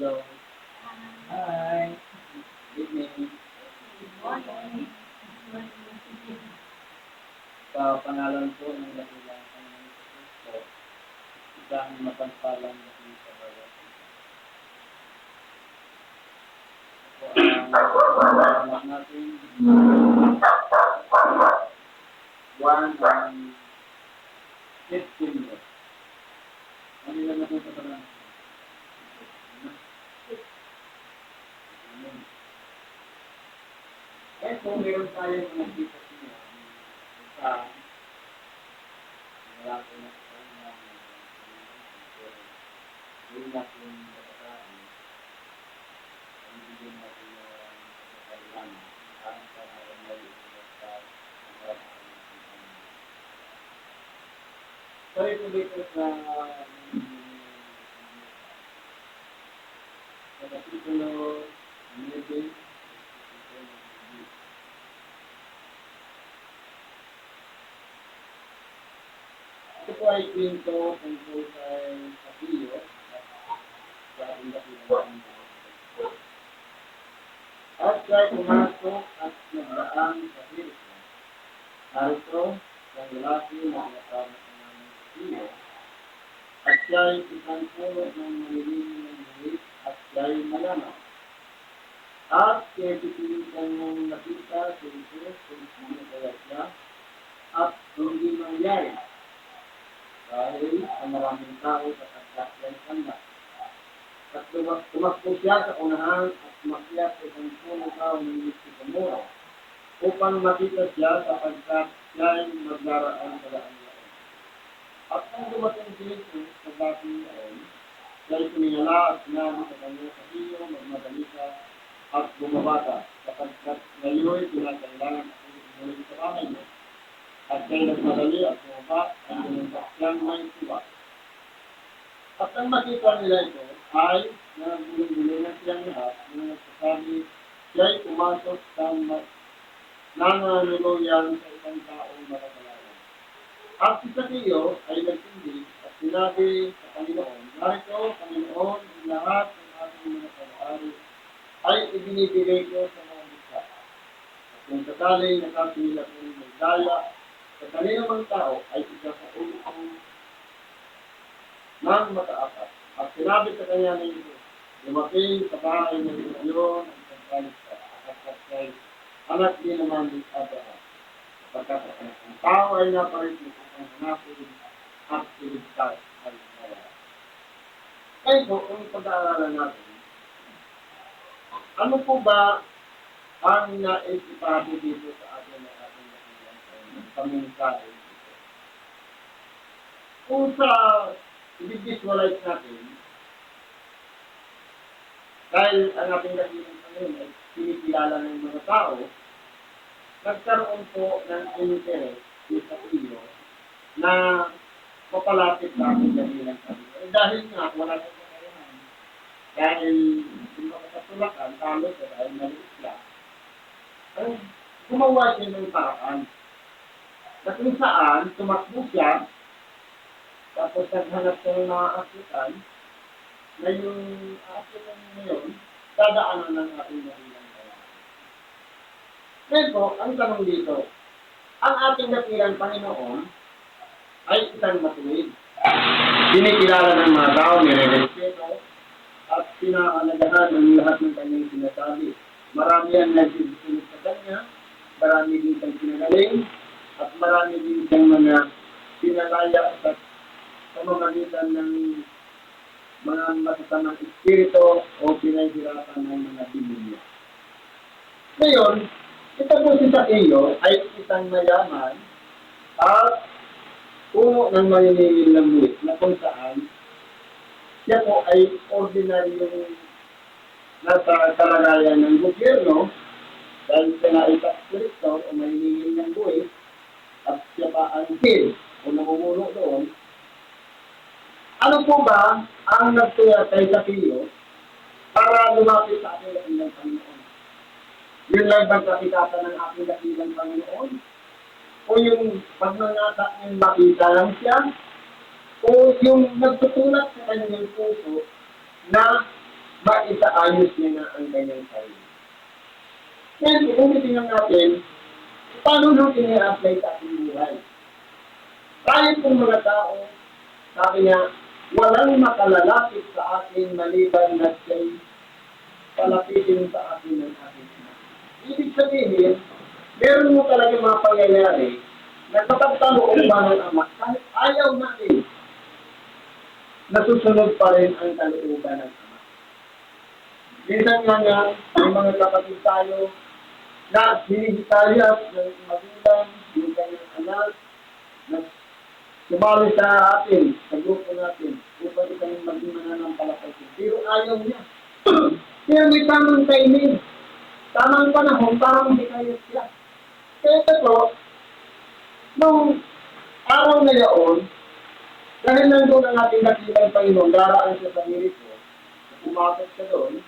Hello. Hi. Good evening. Morning. Sa pangalan po ng dakilang Panginoon po, isang mapagpalang gabi sa bawat isa. Po ang salamat natin. Buwan ng September. Ano yung natin sa pangalan? Amen. Eh, kung meron tayo nakikita siya, sa wala ko na sa kanya, hindi natin matataan, ang bigyan natin ng kailangan, ang pangalan na iulat sa pangarapan natin. Sorry po dito sa kapitulo 9, ito po ay kwento tungkol kay Kapilyo sa ating kapilang. At siya'y pumasok at nagdaan sa Jericho. Narito, ang lalaki na nakasama sa namin Kapilyo. At siya'y isang puno ng malilinis ng buwis at siya'y malanaw. At pinipilitan mong nakita si Jesus kung sino kaya siya at hindi mangyari dahil sa maraming tao sa kagkakyan kanya. At tumakbo siya sa unahan at makyat sa isang punong tao ng Sikamora upang makita siya sapagkat siya'y magdaraan sa daan noon. At nang dumating si Jesus sa dating noon, siya'y tumingala at sinabi sa kanya, Kapilyo, magmadali ka at bumaba sapagkat ngayon pinakailangan ako umulit sa bahay mo. At siya'y nagmadali at bumaba at tinuntak siyang may tuwa. At ang makita nila ito ay nagulong-gulungan siyang lahat na nagsasabi, siya'y pumasok sa nananuluyan sa isang taong makakalaran. At si Zaccheo ay nagtindi at sinabi sa Panginoon, narito, Panginoon, ang lahat ng ating mga pag-aari ay ibinibigay ko sa mga bisa. At kung sakaling nakapilap ng magdaya sa kaninang tao ay isa sa ulo ng mataapat. At sinabi sa kanya ng ito, lumaking sa bahay ng Panginoon ang isang kalista at kay anak din naman ni Abraham. Sapagkat ang tao ay naparito upang hanapin at iligtas ay nawala. Kaya po, kung pag-aaralan natin, ano po ba ang naisipabi dito sa atin ng ating pamingkado dito? Kung sa i-visualize natin, dahil ang ating dakilang Panginoon ay pinikilala ng mga tao, nagkaroon po ng interest sa iyo na mapalapit sa ating dakilang Panginoon. Dahil nga, wala sa kakayahan. Dahil hindi makakatulakan, talo siya dahil maliit siya. Ang gumawa siya ng paraan. Na kung saan, tumakbo siya, tapos naghanap siya ng mga akitan, na yung akitan ngayon, dadaanan ng ating dakilang Panginoon. Ngayon po, ang tanong dito, ang ating dakilang Panginoon ay isang matuwid. Kinikilala ng mga tao, nire-respeto, at pinakalagahan ng lahat ng kanyang sinasabi. Marami ang nagsisunod sa kanya, marami din siyang pinagaling, at marami din siyang mga pinalaya sa pamamagitan ng mga masasamang espiritu o pinahirapan ng mga demonyo. Ngayon, ito po si Zaccheo ay isang mayaman at puno ng maniningil ng buwis na kung saan siya po ay ordinaryong nasa kalagayan ng gobyerno dahil siya na ay tax collector o maniningil ng buwis at siya pa ang head o namumuno doon. Ano po ba ang nagtuya kay Zaccheo para lumapit sa ating dakilang Panginoon? Yun lang bang kakitata ng ating dakilang Panginoon? O yung pagnanata ng makita lang siya? O yung nagtutulak sa kanyang puso na maisaayos niya na ang kanyang sarili. Ngayon, kung titingnan natin, paano natin i-apply sa ating buhay? Tayo pong mga tao, sabi niya, walang makalalapit sa akin maliban na siya'y palapitin sa akin ng aking ina. Ibig sabihin, meron mo talaga mga pangyayari na kapag taloob ba ng ama, kahit ayaw natin, nasusunod pa rin ang kalooban ng ama. Minsan nga may mga kapatid tayo na hinihikayat ng magulang, yung kanyang anak, na sumali sa atin, sa grupo natin, upang kami maging mananampalataya. Pero ayaw niya. Kaya may tamang timing, tamang panahon, parang hikayat siya. Kaya ito, nung araw na yaon, dahil nandun ang ating nakitang Panginoon, daraan siya sa miriko, umakot siya doon,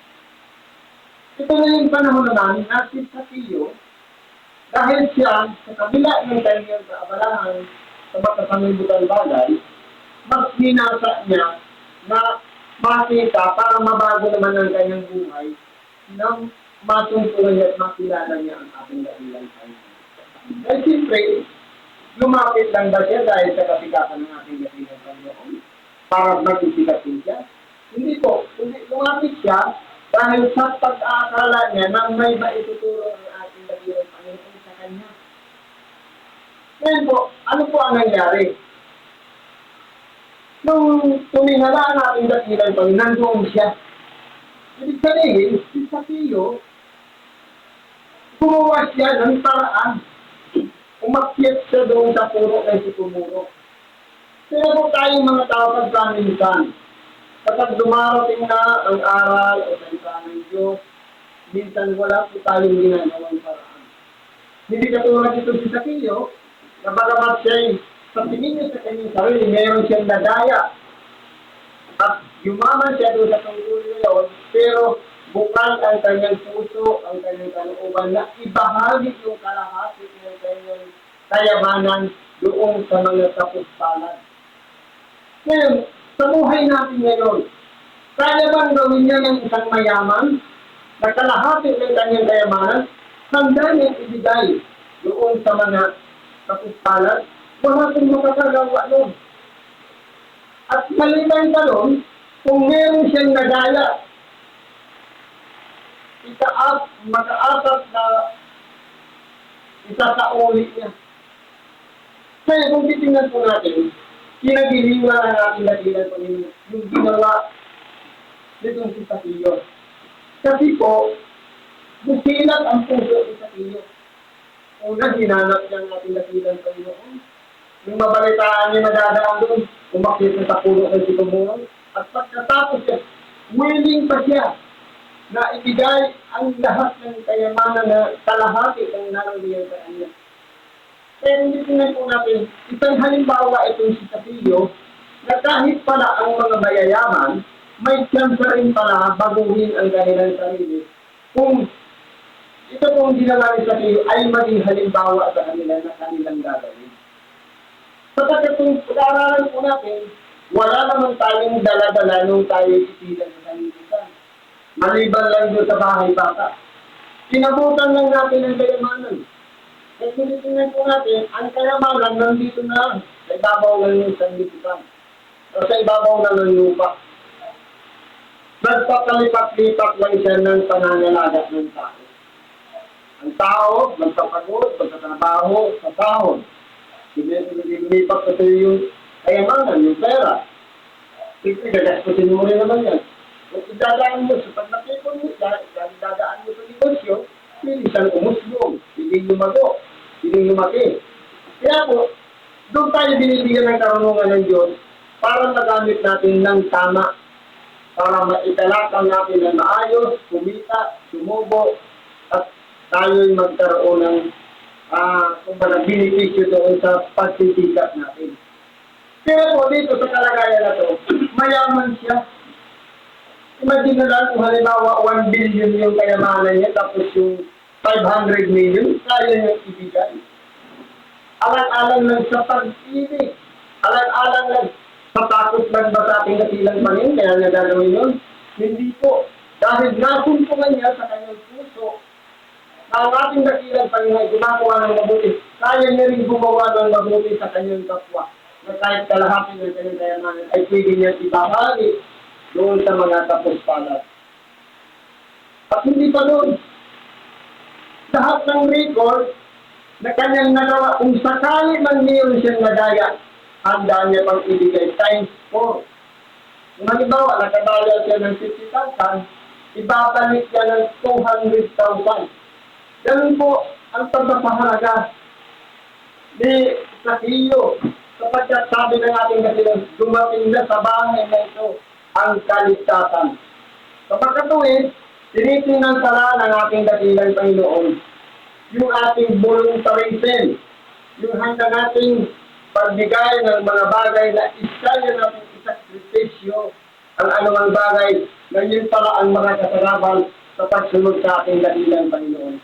ito na yung panahon naman na si Zaccheo, dahil siya sa kabila ng kanyang kaabalahan sa makasangibutan bagay, mas binasa niya na makita para mabago naman ang kanyang buhay nang matungkulan niya at makilala niya ang ating dahilan Panginoon. Dahil siyempre, lumapit lang ba siya dahil sa kasikatan ng ating dahilan Panginoon para magsisikapin siya? Hindi po. Hindi, lumapit siya dahil sa pag-aakala niya na may maituturo ang ating dahilan Panginoon sa kanya. Ngayon po, ano po ang nangyari? Nung tumingala ang ating dahilan Panginoon, nandoon siya. Ibig sabihin, si Zaccheo, gumawa siya ng paraan. Umakyat siya doon sa puro ng sikumuro. Kaya po tayong mga tao pagkaminsan, kapag dumarating na ang aral o salita ng Diyos, minsan wala po tayong ginagawang paraan. Hindi katulad ito si Zaccheo, na bagamat siya'y sa tingin niya sa kanyang sarili, meron siyang nadaya. At yumaman siya doon sa tungkulin yun, pero bukal ang kanyang puso, ang kanyang kalooban na ibahagi yung kalahati ng kanyang kayamanan doon sa mga kapuspalan. Ngayon, sa buhay natin ngayon, kaya bang gawin niya ng isang mayaman na kalahati ng kanyang kayamanan, handa niyang ibigay doon sa mga kapuspalan? Wala kong makakagawa nun. At maliban pa nun, kung meron siyang nagaya, makaasap na isasauli niya. Kaya kung titingnan po natin, kinagiliwa ang ating dahilan po yung ginawa nitong si Zaccheo. Kasi po, busilat ang puso ni Zaccheo. Una, hinanap niya ang ating dahilan po yun. Yung mabalitaan niya nadadaan doon, umakyat na sa puno ng sikumuro. At pagkatapos siya, willing pa siya na ibigay ang lahat ng kayamanan na kalahati ng naraliyan sa kanya. Pero hindi tingnan po natin, isang halimbawa itong si Zaccheo, na kahit pala ang mga mayayaman, may chance rin pala baguhin ang kanilang sarili. Kung ito pong ginawa ni Zaccheo ay maging halimbawa sa kanila na kanilang gagawin. Sapagkat kung pag-aaralan po natin, wala naman tayong dala-dala nung tayo isilang sa sanlibutan. Maliban lang doon sa bahay bata. Sinabutan lang natin ang kayamanan. At tinitingnan po natin, ang kayamanan nandito na sa ibabaw lang ng sanlibutan. O sa ibabaw na ng lupa. Nagpapalipat-lipat lang siya ng panangalaga ng tao. Ang tao, magpapagod, magtatrabaho sa sahod. Lumipat kasi yung kayamanan, yung pera. Siyempre, gagastusin mo rin naman yan. Kung idadaan mo sa pagkakipon mo, dadaan mo sa negosyo, hindi siyang umusbong, hindi lumago, hindi lumaki. Kaya po, doon tayo binibigyan ng karunungan ng Diyos para magamit natin ng tama, para maitalakang natin ng maayos, kumita, sumubo, at tayo'y magkaroon ng kumbaga, beneficyo doon sa pagsisikap natin. Pero po, dito sa kalagayan na to, mayaman siya. Imagine na lang kung halimbawa 1 billion yung kayamanan niya, tapos yung 500 million, kaya niyang ibigay. Alang-alang lang sa pag-ibig. Alang-alang lang sa takot lang ba sa ating kasilang Panginoon, kaya niya gagawin yun? Hindi po. Dahil nasuntungan niya sa kanyang puso na ang ating dakilang Panginoon ay gumagawa ng mabuti. Kaya niya rin gumawa ng mabuti sa kanyang kapwa. Na kahit kalahati ng kanyang kayamanan ay pwede niya ibahagi doon sa mga tapos palad. At hindi pa doon. Lahat ng record na kanyang nagawa, kung sakali man mayroon siyang nagaya, handa niya pang ibigay times 4. Kung halimbawa, nakadaya siya ng 50,000, ibabalik niya ng 200,000. Ganun po ang pagpapahalaga ni Zaccheo. Sapagkat sabi ng ating kasilang, dumating na sa bahay na ito ang kaligtasan. Sa pagkatuwid, tinitingnan pala ng ating dakilang Panginoon yung ating voluntarism, yung handa nating pagbigay ng mga bagay na isaya natin isakripisyo ang anumang bagay na yun pala ang mga kasarapan sa pagsunod sa ating dakilang Panginoon.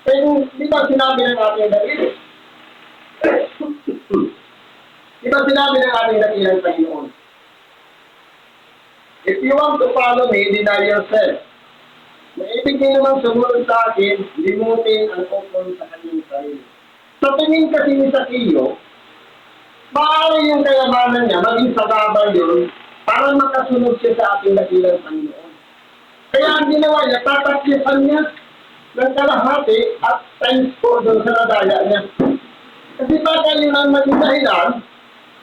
Kaya di ba sinabi ng ating dakilang? Di ba sinabi ng ating dakilang Panginoon? If you want to follow me, deny yourself. Maibig din naman sumunod sa akin, limutin ang ukol sa kanyang sarili. Sa tingin kasi ni Zaccheo, maaari yung kayamanan niya, maging sagabal yun, para makasunod siya sa ating dakilang Panginoon. Kaya ang ginawa niya, tatakyasan niya ng kalahati at times 4 doon sa nadaya niya. Kasi baka yun ang maging dahilan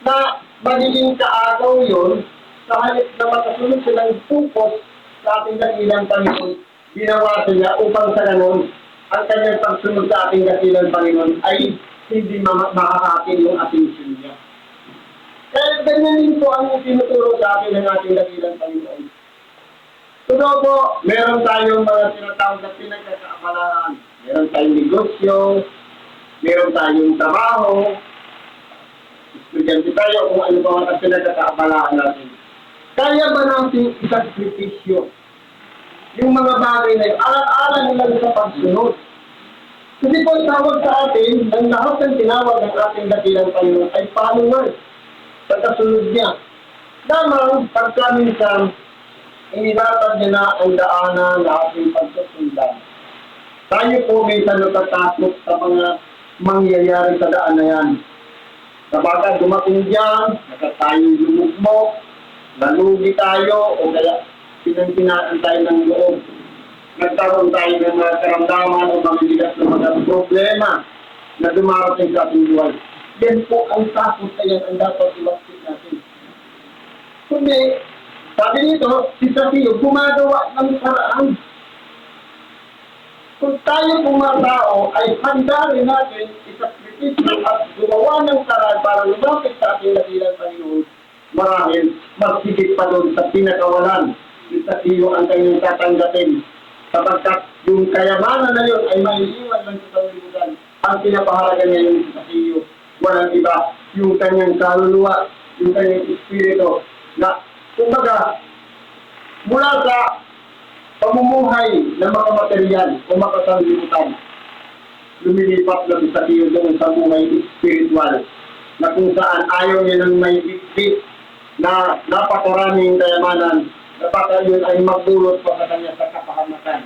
na magiging kaagaw yun sa halip na makasunod silang focus sa ating dakilang Panginoon. Ginawa niya upang sa ganun, ang kanyang pagsunod sa ating dakilang Panginoon ay hindi makakakin yung attention niya. Kaya ganyan din po ang tinuturo sa atin ng ating dakilang Panginoon. Tudo po, meron tayong mga tinatawag na pinagkakaabalahan. Meron tayong negosyo, meron tayong trabaho, estudyante tayo kung ano ba ang pinagkakaabalahan natin. Kaya ba natin isakripisyo yung mga bagay na yun, alang-alang nilang sa pagsunod. Kasi po tawag sa atin, ang lahat ng tinawag ng ating dakilang Panginoon ay followers sa kasunod niya. Lamang, pagkaminsan, inilatag niya na ang daanan na ating pagsusundan. Tayo po minsan natatakot sa mga mangyayari sa daan na yan. Kapag dumating diyan, tayo lumugmok, nalugi tayo, o kaya pinagpinaan tayo ng loob. Nagkaroon tayo ng mga karamdaman o mga bigat ng mga problema na dumarating sa ating buhay. Yan po ang takot na yan ang dapat iwakit natin. Kundi, sabi nito, si Zaccheo gumagawa ng paraan. Kung tayo pong mga tao ay handa rin natin isakripisyo at gumawa ng paraan para lumapit sa ating dakilang Panginoon, marahil magsigit pa doon sa pinakawalan. Si Zaccheo ang kanyang tatanggapin sapagkat yung kayamanan na yun ay maiiwan lang sa sanlibutan. Ang pinapahalaga niya yung si Zaccheo, walang iba, yung kanyang kaluluwa, yung kanyang espiritu na kumbaga mula sa pamumuhay ng mga material o makasanlibutan, lumilipat na si Zaccheo doon sa buhay spiritual na kung saan ayaw niya ng may bit na napakaraming kayamanan na baka yun ay magdulot pa sa kanya sa kapahamakan,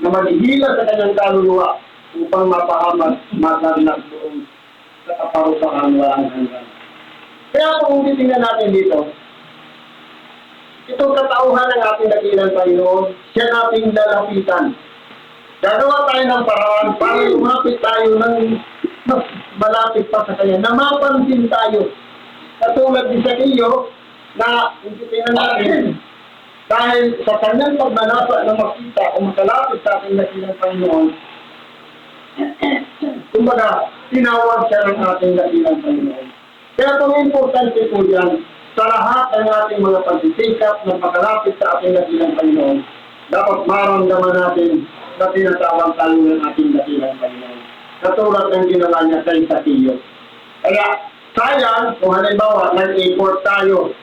na maghihila sa kanyang kaluluwa upang mapahamak, magarnak doon sa kaparusahan walang hanggan. Kaya kung titingnan natin dito, itong katauhan ng ating dakilang Panginoon, siya nating lalapitan. Gagawa tayo ng paraan para lumapit tayo ng mas malapit pa sa kanya, na mapansin tayo. Katulad ni Zaccheo, na titingnan natin, dahil sa kanyang pagmanasa na makita o makalapit sa ating dakilang Panginoon, kumbaga, tinawag siya ng ating dakilang Panginoon. Kaya itong importante po yan, sa lahat ng ating mga pagsisikap na makalapit sa ating dakilang Panginoon, dapat maramdaman natin na tinatawag tayo ng ating dakilang Panginoon. Katulad ng ginawa niya kay Zaccheo. Kaya, sayang, kung halimbawa, nag-effort tayo,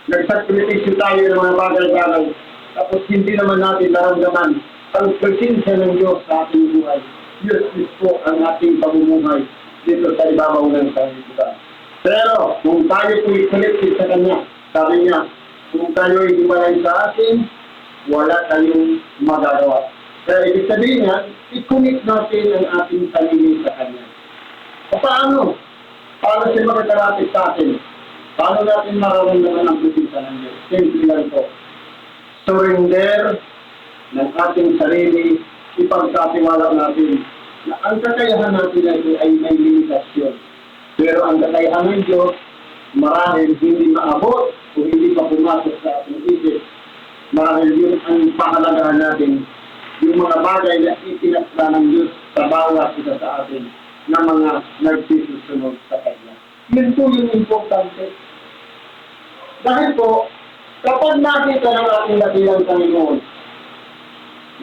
nagsakripisyo tayo ng mga bagay-bagay, tapos hindi naman natin naramdaman ang presensya ng Diyos sa ating buhay. Diyos po ang ating pamumuhay dito sa ibabaw ng sanlibutan. Pero, kung tayo po'y connected sa Kanya, sabi niya, kung tayo'y himalay sa akin, wala tayong magagawa. Kaya ibig sabihin niya, i-commit natin ang ating sarili sa Kanya. O paano? Paano siya makakarapit sa atin? Paano natin mararamdaman ang presensya ng Diyos? Simple lang po. Surrender ng ating sarili, ipagkatiwala natin na ang kakayahan natin ay may limitasyon. Pero ang kakayahan ng Diyos, marahil hindi maabot o hindi pa pumasok sa ating isip. Marahil yun ang pahalagahan natin, yung mga bagay na itinakda ng Diyos sa bawat isa sa atin na mga nagsisusunod sa Kanya. Yun po yung importante. Dahil po, kapag nakita ng ating dakilang Panginoon,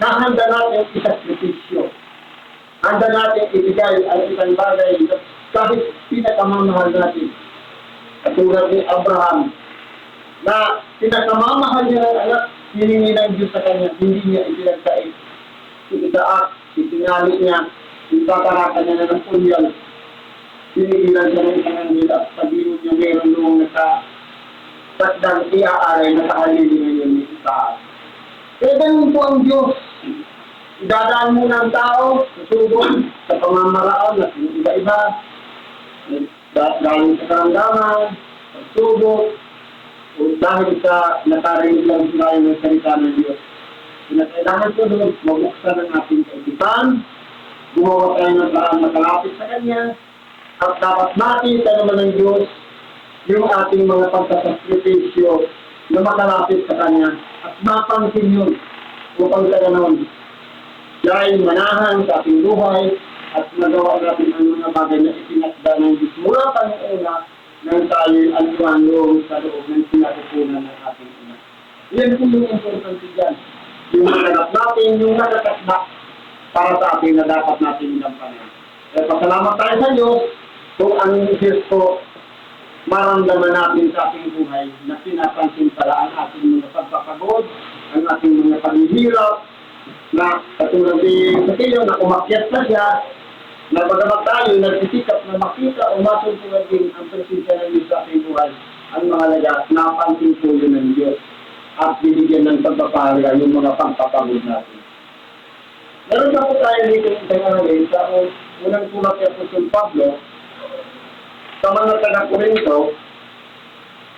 nahanda natin isakripisyo, handa natin ibigay ang isang bagay kahit pinakamamahal natin. Katulad ni Abraham, na pinakamamahal niya ng anak, hiningi ng Diyos sa kanya, hindi niya ipinagkait. Si Isaac, itinali niya, itatarakan niya na ng punyal. Pinigilan siya ng isang anghel at pag-iwan niya meron noong takdang iaaray na sa halili ngayon ni Isaac. Kaya ganun po ang Diyos. Idadaan muna ang tao sa subok, sa pamamaraan na iba-iba, galing sa karamdaman, sa subok, o dahil sa nakarinig lang sila ng salita ng Diyos. Kailangan po doon mabuksan ang ating kaisipan, gumawa tayo ng parang makalapit sa Kanya, at dapat makita naman ng Diyos yung ating mga pagkasakripisyo na makalapit sa Kanya at mapansin yun upang sa ganon siya ay manahan sa ating buhay at magawa natin ang mga bagay na itinakda ng Diyos mula pa ng una nang tayo anuan noong sa loob ng sinakupunan ng ating ina. Yan po yung importante dyan. Yung maganap natin, yung nakatakda para sa atin na dapat natin inampanan. Kaya pasalamat tayo sa Diyos kung ang Diyos po maramdaman natin sa ating buhay na pinapansin pala ang ating mga pagpapagod, ang ating mga paghihirap, na katulad ni Mateo na umakyat na siya, na pagkamat tayo nagsisikap na makita o masuntunan din ang presensya ng Diyos sa ating buhay, ang mga lagas, napansin po yun ng Diyos at binigyan ng pagpapahalaga yung mga pagpapagod natin. Meron na po tayo dito sa ngayon sa unang sulat ni Apostol Pablo sa mga taga-Corinto,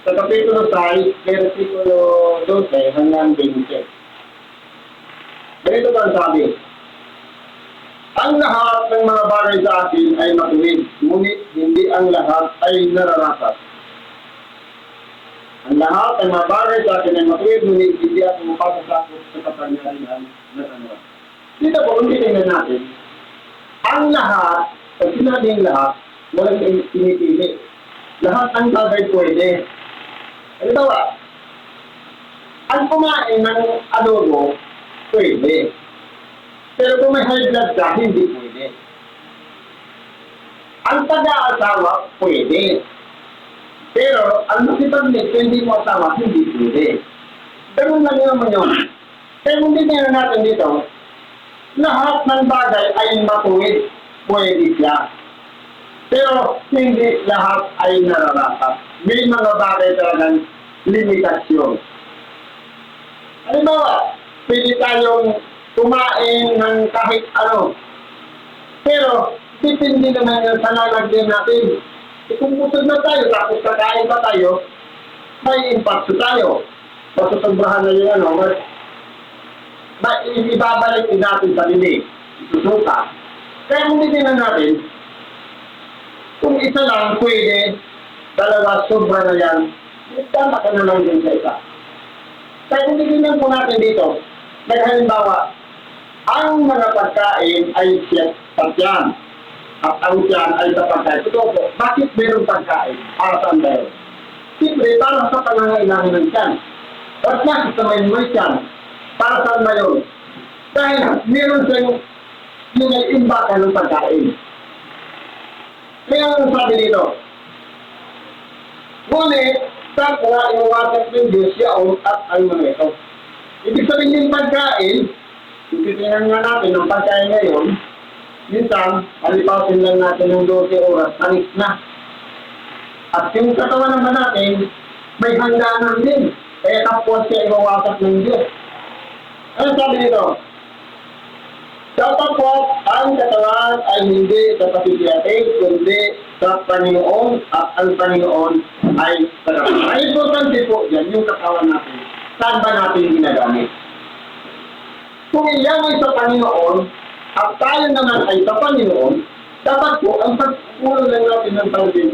sa kapitulo 6, versikulo 12 hanggang 20. Ganito ba ang sabi? Ang lahat ng mga bagay sa akin ay matuwid, ngunit hindi ang lahat ay nararapat. Ang lahat ng mga bagay sa akin ay matuwid, ngunit hindi ako mapapasakot sa kapangyarihan ng ano. Dito po, kung titingnan natin, ang lahat, pag sinabing lahat, walang pinipili. Lahat ng bagay pwede. Halimbawa, ang kumain ng adobo, pwede. Pero kung may high blood ka, hindi pwede. Ang pag-aasawa, pwede. Pero ang makipag-mix, hindi mo asawa, hindi pwede. Ganun lang naman yun. Kaya kung titingnan natin dito, lahat ng bagay ay matuwid. Pwede siya. Pero hindi lahat ay nararapat. May mga bagay talagang limitasyon. Halimbawa, pwede tayong kumain ng kahit ano. Pero, dipindi naman yung sa lalagyan natin. Kung busog na tayo, tapos kakain pa tayo, may impacto tayo. Pasusobrahan na yung ano, ibabalik din natin sa linig. Isusuka. Kaya kung titignan natin, kung isa lang pwede, dalawa, sobra na yan, tama ka na lang din sa isa. Kaya kung titignan po natin dito, naghalimbawa, ang mga pagkain ay patyan. At ang tiyan ay sa pagkain. Ito po, bakit mayroong pagkain? Para saan ba yun? Siyempre, para sa pangangailangan ng tiyan. At bakit sa may tiyan? Para saan ba yun? Dahil meron siyang yung imbakan ng pagkain. Kaya ang sabi dito, ngunit, takwa iwasak ng Diyos yaon at ang mga ito. Ibig sabihin yung pagkain, kung titingnan nga natin ang pagkain ngayon, minsan, palipasin lang natin ng 12 oras, anis na. At yung katawan naman natin, may hangganan din. Kaya tapos siya iwawasak ng Diyos. Ano sabi dito? Sapagkat ang katawan ay hindi sa pagkikiyatid, kundi sa Panginoon at ang Panginoon ay sa katawan. Ang importante po dyan, yung katawan natin, saan ba natin ginagamit? Kung iyan ay sa Panginoon at tayo naman ay sa Panginoon, dapat po ang pagkulo lang natin ng pansin,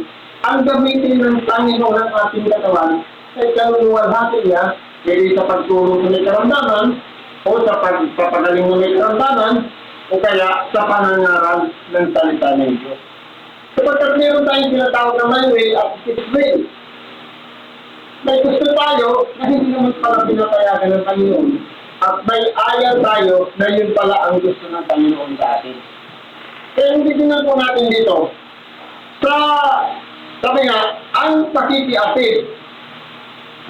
ang gamitin ng Panginoon ng ating katawan ay kanunuwalhati niya, hindi sa pagtulong sa may karamdaman, o sa pagpapagaling ng may karamdaman, o kaya sa panangaral ng salita ng Diyos. Sapagkat meron tayong tinatawag na my way at his way. May gusto tayo na hindi naman pala pinapayagan ng Panginoon. At may ayaw tayo na yun pala ang gusto ng Panginoon sa atin. Kaya hindi tingnan po natin dito. Sabi nga, ang pakikiapid.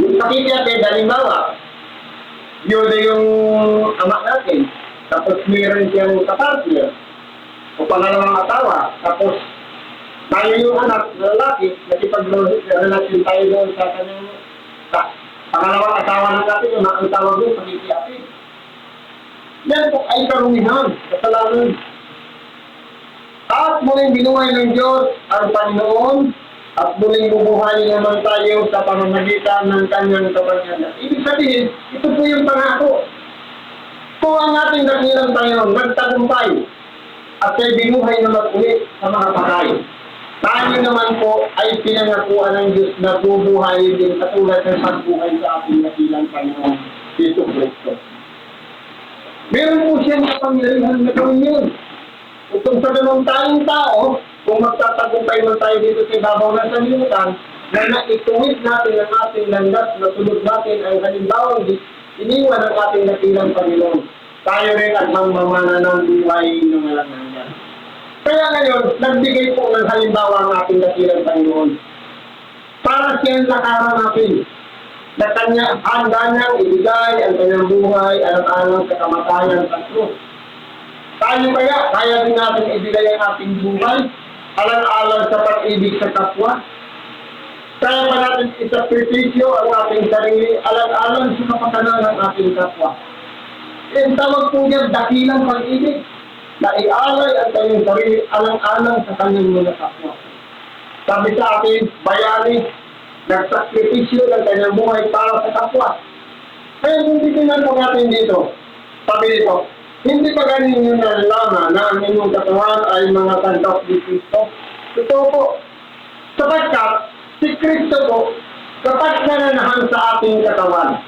Yung pakikiapid, halimbawa, yun na yung ama natin. Tapos meron siyang kapartner o pangalawang asawa. Tapos tayo yung anak na lalaki, nakipag-relasyon tayo doon sa kanyang pangalawang asawa ng natin, yung ang tawag doon, pakikiapid. Yan po ay karumihan, kasalanan. At muling binuhay ng Diyos ang Panginoon at muling bubuhayin naman tayo sa pamamagitan ng kanyang kapangyarihan. Ibig sabihin, ito po yung pangako. Kung ang ating dakilang Panginoon nagtagumpay at ay binuhay naman ulit sa mga patay, tayo naman po ay pinangakuan ng Diyos na bubuhayin din katulad ng pagbuhay sa ating dakilang Panginoon, Kristo Kristo. Meron po siyang kapangyarihan na gawin yun. Kung sa ganun tayong tao, kung magtatagumpay man tayo dito sa ibabaw ng sanlibutan, na naituwid natin ang ating landas, nasunod natin ang halimbawang iniwan ng ating dakilang Panginoon. Tayo rin at mamamana ng buhay ng walang hanggan. Kaya ngayon, nagbigay po ng halimbawa ang ating dakilang Panginoon. Para siyang lakaran natin, na kanya handa niyang ibigay ang kanyang buhay alang-alang sa kamatayan sa krus. Tayo kaya din natin ibigay ang ating buhay alang-alang sa pag-ibig sa kapwa. Kaya pa natin isakripisyo ang ating sarili alang-alang sa kapakanan ng ating kapwa. Ang tawag po niya dakilang pag-ibig na ialay ang kanyang sarili alang-alang sa kanyang mga kapwa. Sabi sa atin, bayani, nagsakripisyo ng kanyang buhay para sa kapwa. Kaya kung titignan po natin dito, sabi dito, hindi ba ganin nyo nalalaman na ang inyong katawan ay mga santos ni Kristo? Totoo po. Sapagkat si Kristo po, kapag nananahan sa ating katawan,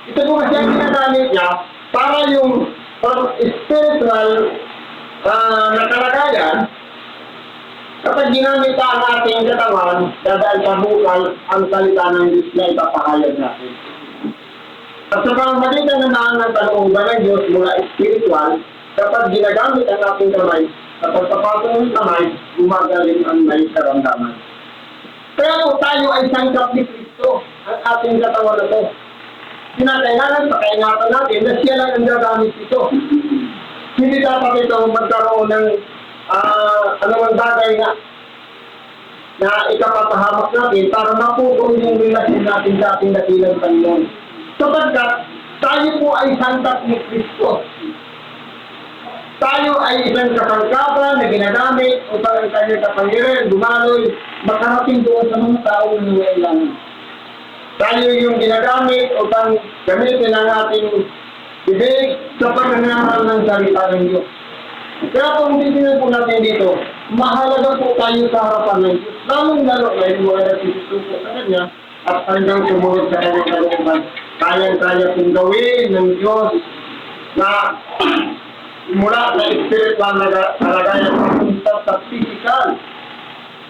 ito po kasi ang ginagamit niya para yung spiritual na kalagayan, kapag ginamit ang ating katawan, dadaan sa bukal ang salita ng Diyos na ipapahayag natin. At sa pamamagitan ng ng kalooban ng Diyos mula spiritual, kapag ginagamit ang ating kamay, kapag papasok ng kamay, gumagaling ang may karamdaman. Kaya po tayo ay sangkap ni Kristo, ang ating katawan na ito. Kinakailangan, pakaingatan natin na siya lang ang gagamit ito. Hindi dapat ito magkaroon ng anumang bagay na ikapapahamak natin para mapupun yung relasyon natin sa ating dakilang Panginoon. Sapagkat tayo po ay sangkap ni Kristo. Tayo ay isang kasangkapan na ginagamit upang ang kanyang kapangyarihan dumaloy makarating doon sa mga tao na nangailangan. Tayo yung ginagamit upang gamitin ang ating bibig sa pagnangaral ng salita ng Diyos. Kaya kung titignan po natin dito, mahalaga po tayo sa harapan ng Diyos. Lalong-lalo na yung mga nagsisusuko sa Kanya at hanggang sumunod sa Kanyang kalooban. Kayang-kaya pong gawin ng Diyos na mula sa spiritual na kalagayan papunta sa physical,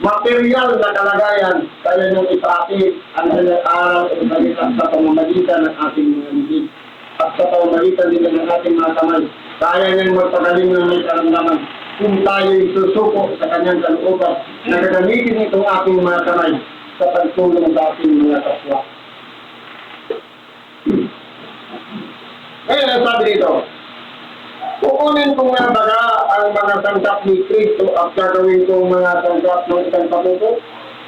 material na kalagayan, kaya niyong ipatid ang kanyang aral o salita sa pamamagitan ng ating mga bibig at sa pamamagitan din ng ating mga kamay. Kaya niyang magpagaling ng may karamdaman kung tayo'y susuko sa kanyang kalooban na gagamitin itong ating mga kamay sa pagtulong sa ating mga kapwa. Ngayon, sabi dito, kukunin kong nga baga ang mga sangkap ni Kristo at gagawin kong mga sangkap ng isang patuto,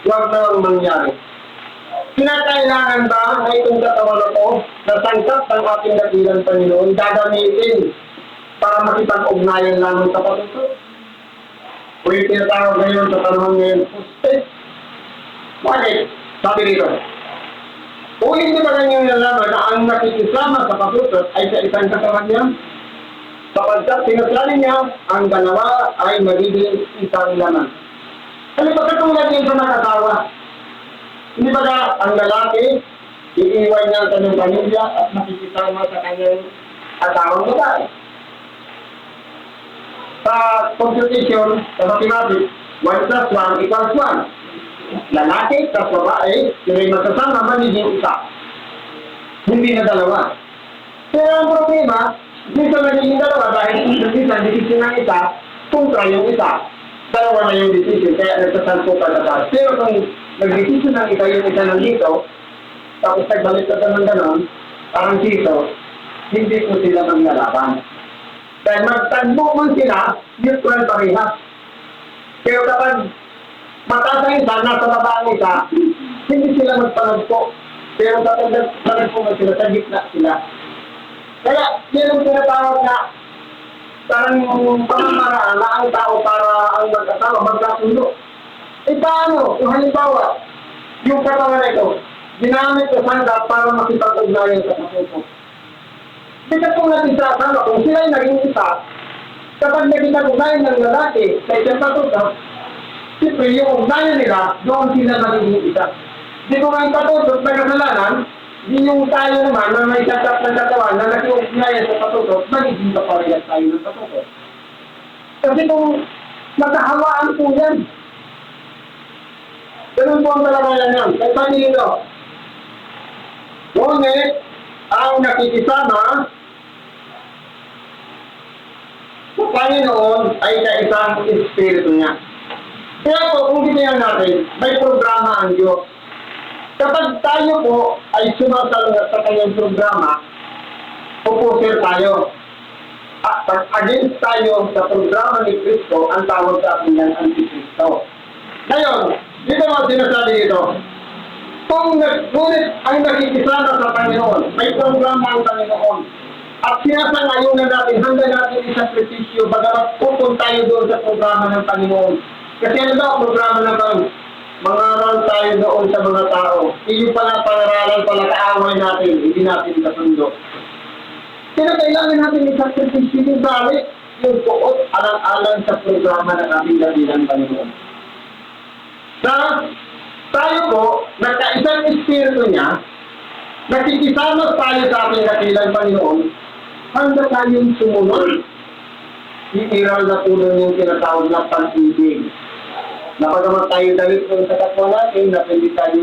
huwag na mangyari. Kinakailangan ba na itong katawan na to, na sangkap ng ating dakilang Panginoon, gagamitin para makipag-ugnayan lamang sa patuto? O yung tinatawag ngayon sa panahon ngayon, puste. Bakit? Sabi dito, o hindi ba kanyang nalaman na ang nakikisama sa patutot ay sa isang katawan niya? Sapagkat sinasabi niya, ang dalawa ay magiging isang laman. Ano ba katulad niya sa nakasawa? Hindi ba ang lalaki, iiwan niya ang kanyang pamilya at makikisama sa kanyang asawang babae? Sa computation, sa mathematics, 1 plus 1 equals 1. Lalaki plus babae, sila'y magkasama, magiging isa. Hindi na dalawa. Pero ang problema, hindi sa magiging dalawa dahil isa, decision ng isa, kontra yung isa. Dalawa na yung decision, kaya nagsasalpo ka na tayo. Pero kung nag-decision ng yung isa nandito, tapos nagbalik ka ng ganon, parang dito, hindi ko sila maglalaban. Dahil magtagbo man sila, neutral parehas. Pero kapag mataas ang isa, nasa baba ang isa, hindi sila magpanagpo. Pero kapag nagpanagpo man sila, sa gitna sila. Kaya, yan ang tinatawag na parang pamamaraan na ang tao para ang magkasama, magkasundo. Eh paano? Kung halimbawa, yung katawan na ito, ginamit sa sangkap para makipag-ugnayan sa patuto. Kita kung natin sa asama, kung sila ay naging isa, kapag nakipag-ugnayan ng lalaki sa isang patuto, siyempre yung ugnayan nila, doon sila naging isa. Di ko nga yung patuto na kasalanan, di yung tayo naman na may sangkap ng katawan na nag-ugnayan sa patuto, magiging kaparehas tayo ng patuto. Kasi kung magkahawaan po yan, ganun po ang talagayan yan. Kaya paano nito? Ngunit, ang nakikisama sa Panginoon ay sa isang espiritu niya. Kaya po, kung tiniyan natin, may programa ang Diyos. Kapag tayo po ay sumasalangat sa kanyang programa, pupuser tayo. At pag-against tayo sa programa ni Kristo, ang tawag sa atin ng Antikristo. Ngayon, dito mo sinasabi dito, kung ngunit ang nakikisama sa Panginoon, may programa ang Panginoon, at sinasangayunan natin, hanggang natin isakripisyo, bagamat pupun tayo doon sa programa ng Panginoon. Kasi ano daw ang programa ng Panginoon? Mangaral tayo doon sa mga tao. Iyo pala pangaralan pala kaaway natin, hindi natin kasundo. Kaya kailangan natin isakripisyo yung balik, yung puot, alang-alang sa programa ng ating dakilang Panginoon. Na tayo po, nagkaisang espiritu niya, nakikisama tayo sa ating dakilang Panginoon, hanggang tayong sumunod. Iiral na po doon yung tinatawag na pag-ibig. Napagamat tayo dalit po sa kapwa natin, na pwede tayo,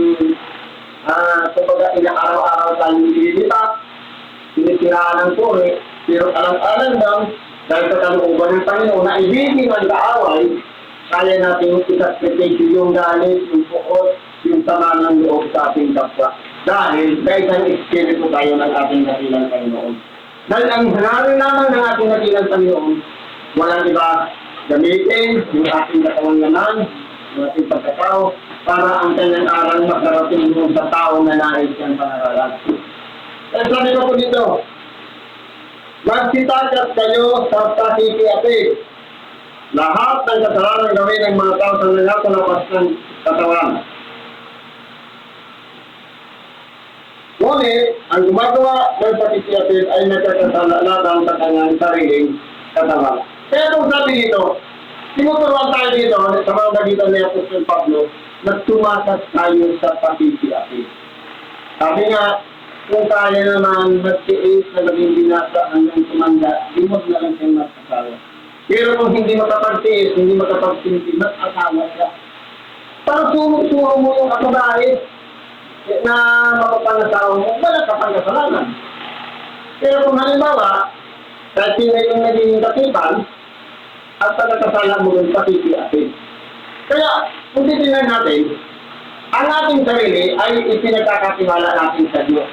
kumbaga inaaraw-araw tayo nililipat, sinisiraan ng puri, pero alang-alang daw, dahil sa kalooban ng Panginoon, na ibigin ang kaaway, kaya natin isakripisyo yung galit, yung puot, yung sama ng loob sa ating kapwa. Dahil isang espiritu tayo ng ating dakilang Panginoon. Dahil ang hangarin naman ng ating dakilang Panginoon, walang iba gamitin yung ating katawang naman, yung ating pagkatao, para ang kanyang aral magdarating doon sa tao na nais siyang pangaralan. Kaya sabi ko po dito, magsitakas kayo sa pakikiapid. Lahat ng kasalanan gawin ng mga tao sa nagkakalapas ng katawan. Ngunit, ang gumagawa ng pakikiapid ay nagkakasalanan sa kanyang sariling katawan. Kaya kung sabi dito, tinuturuan tayo dito sa mga magitan ni Apostol Pablo na tumakas tayo sa pakikiapid. Sabi nga, kung kaya naman magtiis na maging binasa hanggang tumanda, limod na lang siyang mag-asawa. Pero kung hindi makapagtiis, hindi makapagsinti, mag-asawa siya. Para suro mo yung kababae na mapapangasawa mo, wala ka pang kasalanan. Pero kung halimbawa, kahit sila yung naging katipan, at pagkakasala mo yung pakikiapid. Kaya, kung titignan natin, ang ating sarili ay ipinagkakatiwala natin sa Diyos.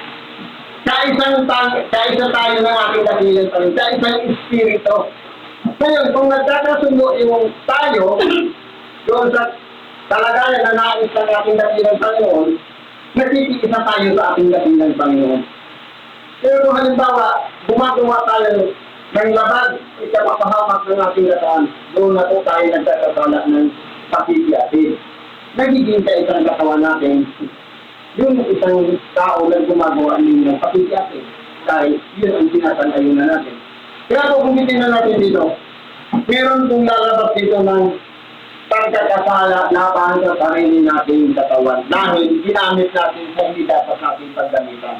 Kaisa tayo ng ating dakilang Panginoon, kaisang espiritu. Ngayon, kung nagkakasundo yung tayo, doon sa talagayan na nais ng ating dakilang Panginoon, Nagkikisa tayo sa ating dating ng Panginoon. Pero kung halimbawa, gumagawa tayo ng labag, ikapapahamak ng ating katawan, doon na po tayo nagkakasala ng pakikiyatid. Nagiging kaisang katawan natin, yung isang tao na gumagawa ng pakikiyatid. Dahil yun ang sinasang-ayunan natin. Kaya kung kumitin na natin dito, meron kong lalabas dito ng pagkakasala laban sa sarili nating katawan dahil ginamit natin sa hindi dapat natin paggamitan.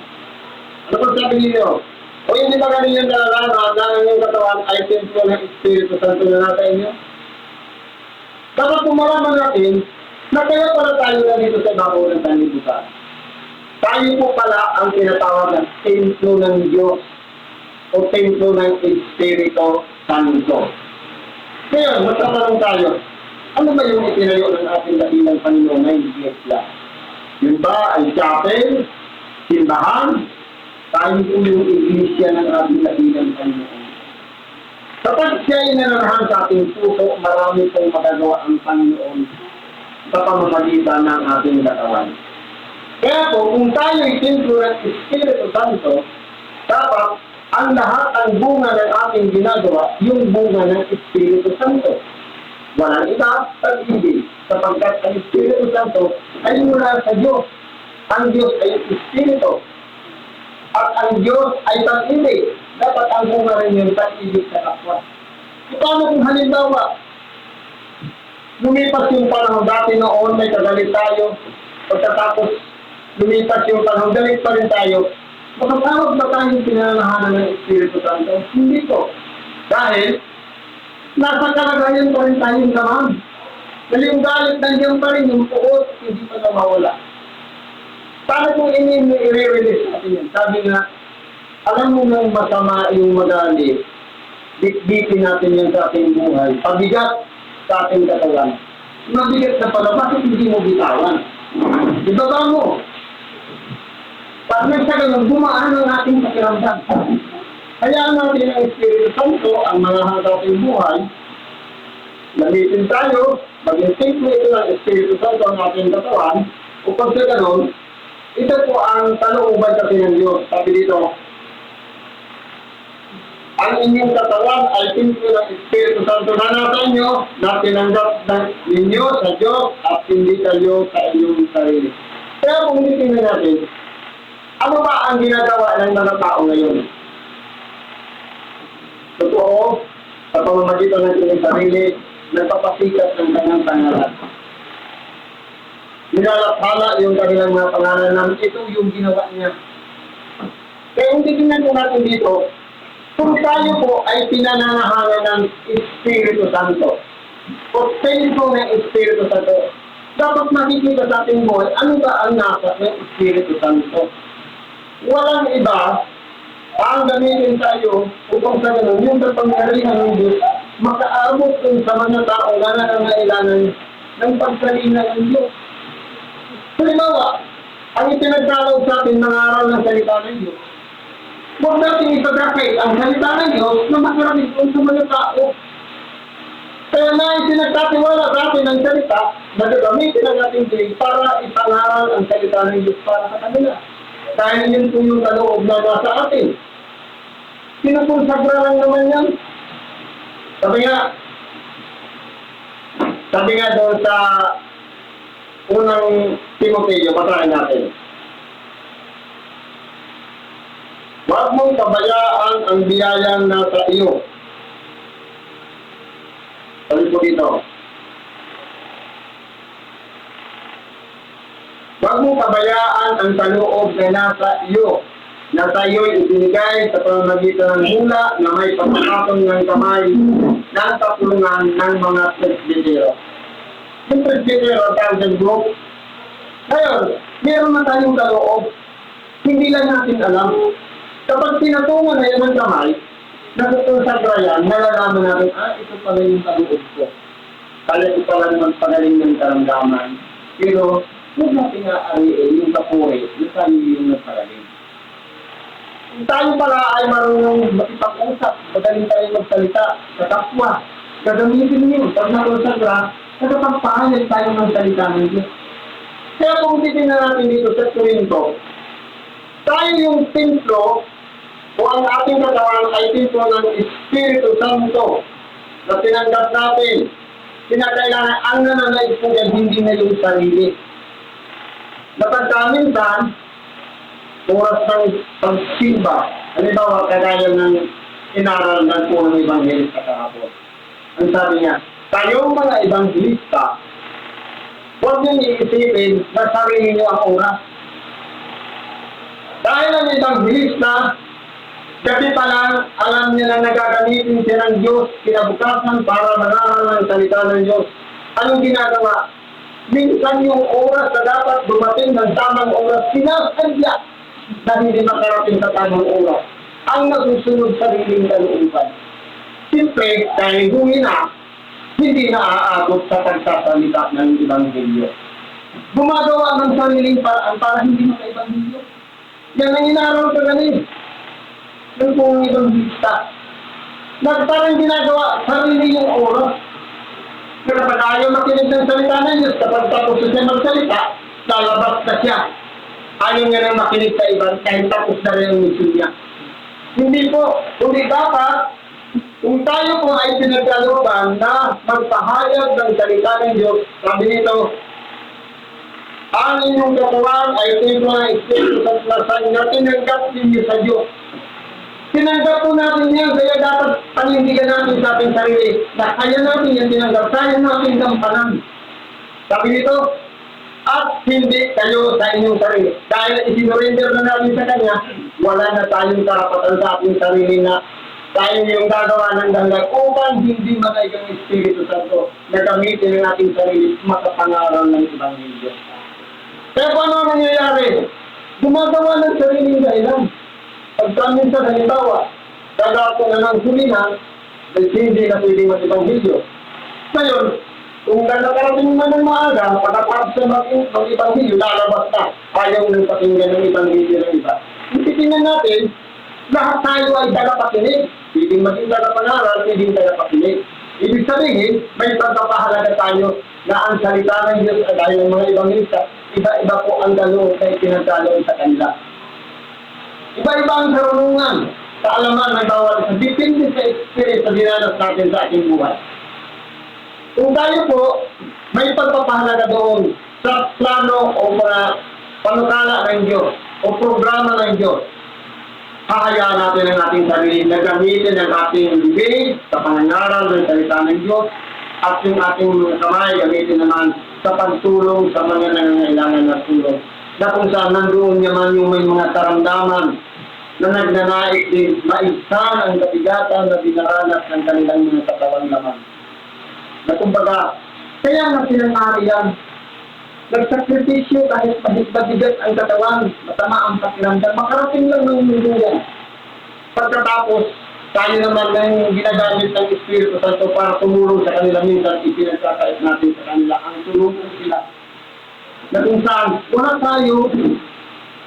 Ano po sabi niyo? O hindi ba ganun yung nalalaman na ang inyong katawan ay templo ng Espiritu Santo na nasa inyo? Dapat pumalaman natin na kaya pala tayo na dito sa ibabaw ng sanlibutan. Tayo po pala ang tinatawag ng templo ng Diyos o templo ng Espiritu Santo. Ngayon, magtatanong tayo, ano ba yung itinayo ng ating dakilang Panginoon na iglesia? Yun ba ay chapel, simbahan? Tayo po yung iglesia ng ating dakilang Panginoon. Kapag siya ay nananahan sa ating puso, marami pong magagawa ang Panginoon sa pamamagitan ng ating katawan. Kaya po, kung tayo ay templo ng Espiritu Santo, dapat ang lahat ng bunga ng ating ginagawa, yung bunga ng Espiritu Santo. Walang iba, pag-ibig, sapagkat ang Espiritu Santo ay mula sa Diyos. Ang Diyos ay Espiritu. At ang Diyos ay pag-ibig. Dapat ang bunga rin yung pag-ibig sa kapwa. Paano kung halimbawa, lumipas yung panahon, dati noon may kagalit tayo, pagkatapos lumipas yung panahon, galit pa rin tayo, makatawag ba tayong pinananahanan ng Espiritu Santo? Hindi po. Dahil, nasa kalagayan pa rin tayong tamang. Dahil yung galit nandiyan pa rin, yung puot, hindi pa nawawala. Paano kung i-release natin yan? Sabi nga, alam mo nang masama yung magalit, bitbitin natin yan sa ating buhay, pabigat sa ating katawan. Mabigat na pala, bakit hindi mo bitawan? Ibaba mo. Pag nagsagalong, gumaan ang ating pakiramdam. Hayaan natin ang Espiritu Santo, ang mga hangatang buhay. Gamitin tayo, maging simple ito ng Espiritu Santo ang ating katawan. Upang sa ganon, ito po ang kalooban kasi ng Diyos. Sabi dito, ang inyong katawan ay simple ng Espiritu Santo na nasa inyo, na tinanggap ninyo sa Diyos at hindi kayo sa inyong sarili. Kaya kung tingnan natin, ano ba ang ginagawa ng mga tao ngayon? Totoo, sa pamamagitan ng kanyang sarili, nagpapasikat ng kanyang pangalan. Nilalathala yung kanilang mga pangalan na ito yung ginawa niya. Kaya kung titingnan po natin dito, kung tayo po ay pinananahangan ng Espiritu Santo, o templo ng Espiritu Santo, dapat makikita sa ating buhay, ano ba ang nasa ng Espiritu Santo? Walang iba, ang gamitin tayo upang sa ganun, yung kapangyarihan ng Diyos, makaabot dun sa mga tao na nangangailangan ng pagsalina ng Diyos. Halimbawa, ang itinagdalaw sa atin mga aral ng salita ng Diyos, huwag natin ipagkakait ang salita ng Diyos na makarami dun sa mga tao. Kaya na itinagkatiwala sa atin ang salita, nagagamitin ang ating Diyos para ipangaral ang salita ng Diyos para sa kanila. Dahil yun po yung kaloob na nasa atin. Sinupunsagra lang naman yan. Sabi nga doon sa unang Timoteo, basahin natin. Huwag mong pabayaan ang biyayang nasa iyo. Sabi po dito, huwag mong pabayaan ang kaloob na nasa iyo. Nasa iyo'y ibinigay sa pamamagitan ng mula na may pagkakatong ng kamay ng kapulungan ng mga presbitero. Yung presbitero, thousand group. Ngayon, meron na tayong kaloob. Hindi lang natin alam. Kapag pinatungan na yan ng kamay, natutunsagra yan, nalalaman natin, ito pala yung kaloob ko. Kaya ito pala naman pagaling ng karamdaman. Pero, huwag natin aariin yung kapuri, yung tayo yung nagpagaling. Kung tayo pala ay marunong makipag-usap, magaling tayo magsalita sa kapwa, gagamitin niyo, pag nakonsagra, nakapagpahayag tayo ng salita ng Diyos. Kaya kung titignan natin dito sa Corinto, tayo yung templo o ang ating katawan ay templo ng Espiritu Santo na tinanggap natin. Kinakailangan ang nananais po yan, hindi na yung sarili. Napagkaminsan, oras ng pagsimba, halimbawa kagaya ng inaral ng punong Evangelista kahapon. Ang sabi niya, kayong mga Evangelista, huwag niyong iisipin na sarili niyo ang oras. Dahil ang Evangelista, gabi pa lang, alam niya na nagagamitin siya ng Diyos kinabukasan para mangaral ng salita ng Diyos. Anong ginagawa? Minsan yung oras na dapat dumating ng tamang oras, sinasadya na hindi makarating sa tamang oras. Ang nasusunod sa sariling kalooban. Siyempre, dahil humina, hindi na aabot sa pagsasalita ng Ebanghelyo. Gumagawa ng sariling paraan para hindi maka-Ebanghelyo. Yan ang inaral ka ganin. Yung pong Evangelista. Parang ginagawa sarili yung oras. Pero pag ayaw makinig ng salita ng Diyos, kapag tapos siya magsalita, lalabas na siya. Ayaw nga nang makinig sa iba, kahit tapos na rin ang mission niya. Hindi po, kundi dapat, kung tayo po ay pinagkalooban na magpahayag ng salita ng Diyos, sabi nito, ang inyong katawan ay templo ng Espiritu Santo na tinanggap ninyo sa Diyos. Tinanggap po natin yan, kaya dapat panindigan natin sa ating sarili na kaya natin yan tinanggap, kaya natin gampanan. Sabi nito, at hindi kayo sa inyong sarili. Dahil isinurrender na natin sa Kanya, wala na tayong karapatan sa ating sarili na tayo yung gagawa ng danggal upang hindi manay ang Espiritu Santo na gamitin ang ating sarili makapangaral ng Ebanghelyo. Kaya kung ano nangyayari? Gumagawa ng sariling dahilan. Pagkamin sa halimbawa, gagawa ko na ng hulihan dahil hindi na pwedeng mag-Ebanghelyo. Ngayon, kung nakarating man ng maaga, pagkatapos na mag-Ebanghelyo, lalabas na. Ayaw nang pakinggan ng Ebanghelyo ng iba. Kung titingnan natin, lahat tayo ay tagapakinig. Pwedeng maging tagapangaral, pwedeng tagapakinig. Ibig sabihin, may pagpapahalaga tayo na ang salita ng Diyos ay dahil ng mga Evangelista, iba-iba po ang galong na ipinagdaloon sa kanila. Iba-iba ang karunungan, kaalaman ng bawat isa. Depende sa experience na dinanas natin sa ating buhay. Kung tayo po, may pagpapahalaga doon sa plano o mga panukala ng Diyos o programa ng Diyos, hahayaan natin ang ating sarili na gamitin ang ating bibig sa pangangaral ng salita ng Diyos at yung ating mga kamay gamitin naman sa pagtulong sa mga nangangailangan na tulong. Na kung saan nandoon naman yung may mga karamdaman na nagnanais din maigsan ang kabigatan na dinaranas ng kanilang mga katawang laman. Na kumbaga, kaya nga sinangari yan. Nagsakripisyo kahit mabigat ang katawan, matama ang pakiramdam, makarating lang ng mundo yan. Pagkatapos, tayo naman ang ginagamit ng Espiritu Santo para tumulong sa kanila minsan, ipinagkakait natin sa kanila ang tulungan sila. Na kung saan, wala tayo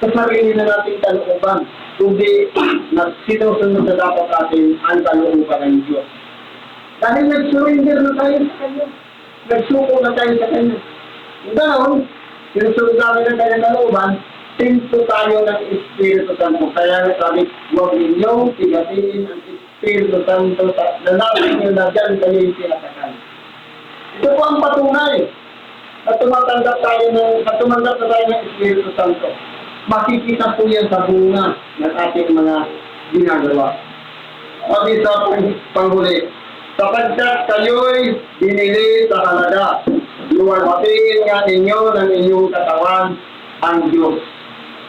sa sarili na nating kalooban, kundi na sinusunod na dapat natin ang kalooban ng Diyos. Dahil nag-surrender na tayo sa Kanya. Nagsuko na tayo sa Kanya. Ganoon, sinusunod namin ang kanyang kalooban, templo tayo ng Espiritu Santo. Kaya sabi, huwag ninyong tigatiin ang Espiritu Santo sa lalapin nyo na dyan kayo yung tinatakan. Ito po ang patunay na tumatanggap na tayo ng Espiritu Santo. Makikita po yan sa bunga ng ating mga ginagawa. Sabi sa panghuli, sapagkat kayo'y binili sa halaga, luwalhatiin nga ninyo ng inyong katawan ang Diyos.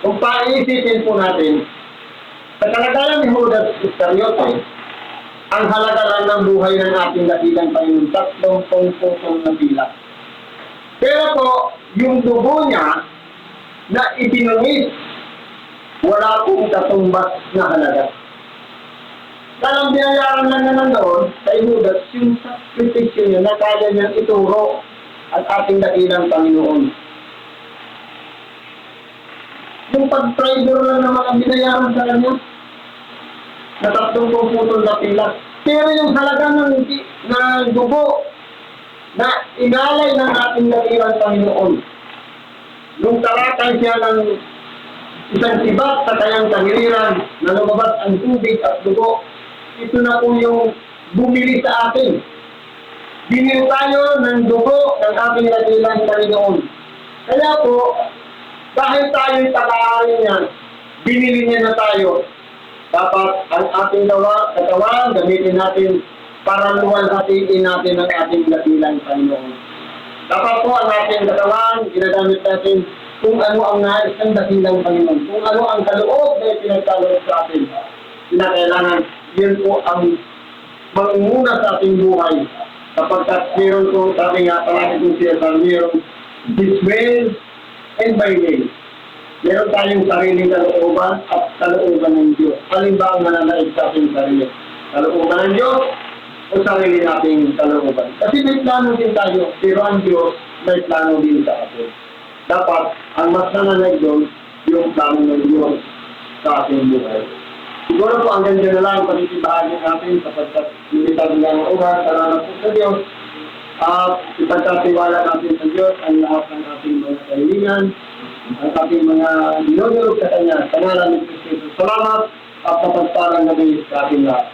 Kung paisipin po natin, sa kalagayan ni Judas Iscariote, ang halaga lang ng buhay ng ating dakilang Panginoon, 30 pusong na bilang. Pero po, yung dugo niya na itinungis, wala pong katumbas na halaga. Dalang binayaran lang naman doon sa Judas yung sakripisyo niya na kaya niyang ituro at ating dakilang Panginoon. Yung pag-traitor lang naman ang binayaran sa kanya na 30 putol na pila. Pero yung halaga ng dugo na inalay ng ating dakilang Panginoon, nung tarakay siya ng isang sibat sa kanyang tangiliran na lumabas ang tubig at dugo, ito na po yung bumili sa atin. Binili tayo ng dugo ng ating dakilang Panginoon. Kaya po, dahil tayo'y pag-aari niya, binili niya na tayo. Dapat ang ating katawan gamitin natin para luwalhatiin natin ang ating dakilang Panginoon. Dapat po ang ating katawan, ginagamit natin kung ano ang nais ng dakilang Panginoon, kung ano ang kaloob na pinagkaloob sa atin. Kinakailangan, yun po ang mangunguna sa ating buhay. Kapag meron po, sabi nga, palagi kong sinasabi, meron this way and by way. Meron tayong sariling kalooban at kalooban ng Diyos. Alin ba ang mananaig sa ating sarili? Kalooban ng Diyos o sarili nating kalooban? Kasi may plano din tayo, pero ang Diyos may plano din sa atin. Dapat, ang mas nananaig doon, yung plano ng Diyos sa ating buhay. Siguro po ang ganda na lang pagkikibahagi natin sapagkat hindi tayo ng ugat, salamat po sa Diyos. At ipagkatiwala natin sa Diyos ang lahat ng ating mga kahilingan, ang ating mga dinudulog sa Kanya. Sa ngalan ni Kristo, salamat at mapagpalang gabi sa ating lahat.